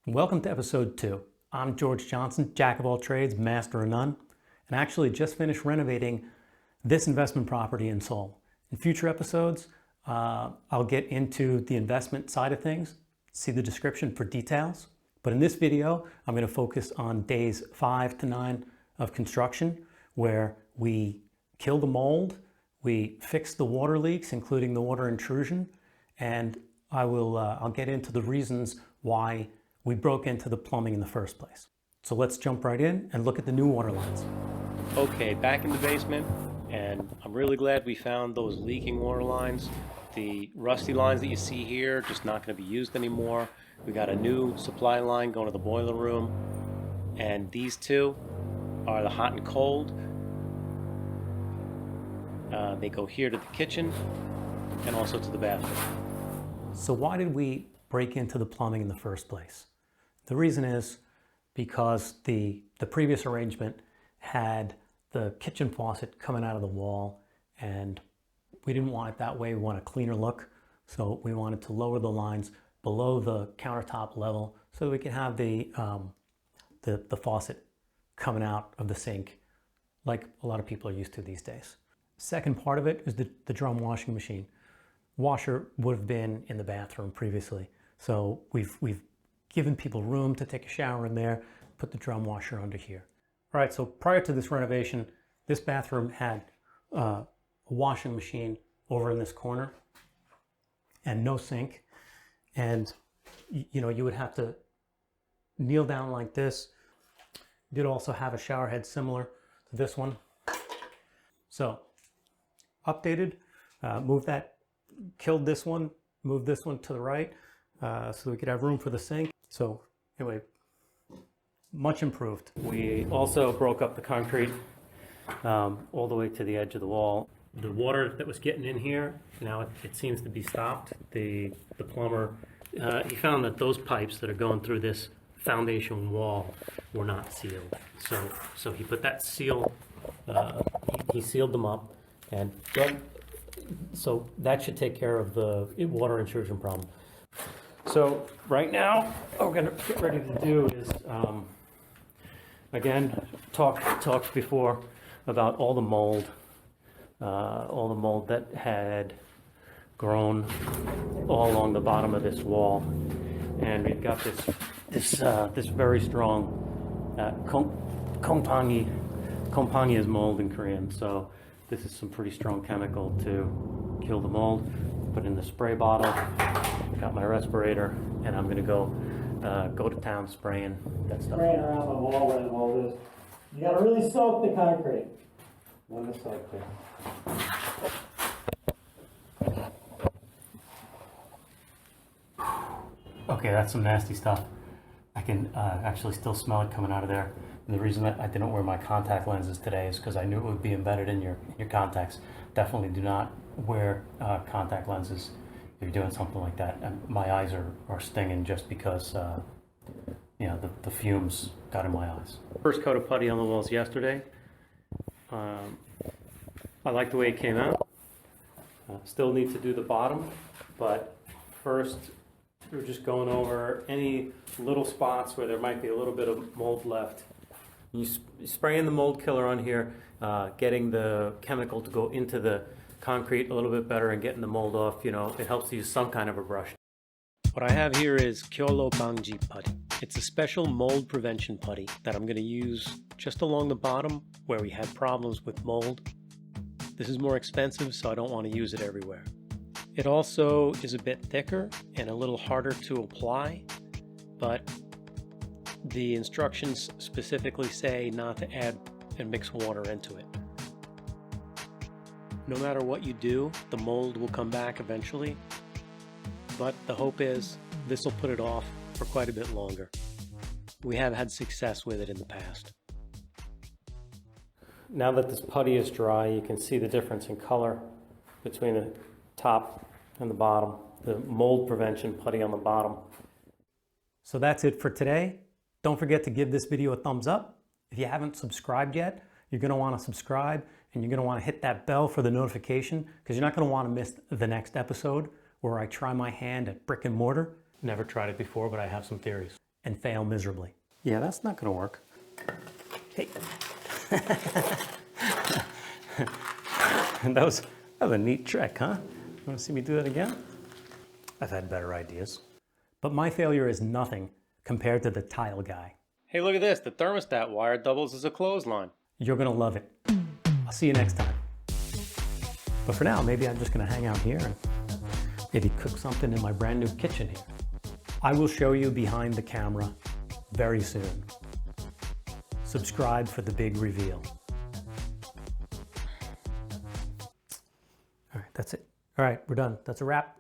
Welcome to episode 2. I'm George Johnson, jack of all trades, master of none, and actually just finished renovating this investment property in Seoul. In future episodes, I'll get into the investment side of things, see the description for details. But in this video, I'm going to focus on days 5 to 9 of construction, where we kill the mold, we fix the water leaks, including the water intrusion, and I'll get into the reasons why we broke into the plumbing in the first place. So let's jump right in and look at the new water lines. Okay, back in the basement, and I'm really glad we found those leaking water lines. The rusty lines that you see here, just not going to be used anymore. We got a new supply line going to the boiler room, and these two are the hot and cold. They go here to the kitchen and also to the bathroom. So why did we break into the plumbing in the first place? The reason is because the previous arrangement had the kitchen faucet coming out of the wall, and we didn't want it that way. We want a cleaner look. So we wanted to lower the lines below the countertop level so that we can have the faucet coming out of the sink like a lot of people are used to these days. Second part of it is the drum washing machine. Washer would have been in the bathroom previously. So we've given people room to take a shower in there, put the drum washer under here. All right, so prior to this renovation, this bathroom had a washing machine over in this corner and no sink. And you know, you would have to kneel down like this. You did also have a shower head similar to this one. So updated, killed this one, moved this one to the right so we could have room for the sink. So anyway, much improved. We also broke up the concrete all the way to the edge of the wall. The water that was getting in here, now it seems to be stopped. The plumber, he found that those pipes that are going through this foundation wall were not sealed. So he put that seal, he sealed them up, and so that should take care of the water intrusion problem. So right now, what we're going to get ready to do is, again, talked before about all the mold that had grown all along the bottom of this wall, and we've got this very strong kompangi is mold in Korean. So this is some pretty strong chemical to kill the mold. Put in the spray bottle. Got my respirator, and I'm gonna go to town spraying that stuff. Spraying around the wall with all this. You gotta really soak the concrete. On this side too. Okay, that's some nasty stuff. I can actually still smell it coming out of there. And the reason that I didn't wear my contact lenses today is because I knew it would be embedded in your contacts. Definitely do not wear contact lenses if you're doing something like that. And my eyes are stinging just because you know, the fumes got in my eyes. First coat of putty on the walls yesterday. I like the way it came out. Still need to do the bottom, but first we're just going over any little spots where there might be a little bit of mold left. You spray in the mold killer on here, getting the chemical to go into the concrete a little bit better and getting the mold off. You know, it helps to use some kind of a brush. What I have here is Kyolo Bangji putty. It's a special mold prevention putty that I'm going to use just along the bottom where we had problems with mold. This is more expensive, so I don't want to use it everywhere. It also is a bit thicker and a little harder to apply, but the instructions specifically say not to add and mix water into it. No matter what you do, the mold will come back eventually, but the hope is this will put it off for quite a bit longer. We have had success with it in the past. Now that this putty is dry, you can see the difference in color between the top and the bottom. The mold prevention putty on the bottom. So that's it for today. Don't forget to give this video a thumbs up. If you haven't subscribed yet, you're going to want to subscribe, and you're going to want to hit that bell for the notification, because you're not going to want to miss the next episode where I try my hand at brick and mortar. Never tried it before, but I have some theories. and fail miserably. Yeah, that's not gonna work. Hey. that was a neat trick, huh? You wanna see me do that again? I've had better ideas. But my failure is nothing compared to the tile guy. Hey, look at this. The thermostat wire doubles as a clothesline. You're gonna love it. I'll see you next time. But for now, maybe I'm just gonna hang out here and maybe cook something in my brand new kitchen here. I will show you behind the camera very soon. Subscribe for the big reveal. All right, that's it. All right, we're done. That's a wrap.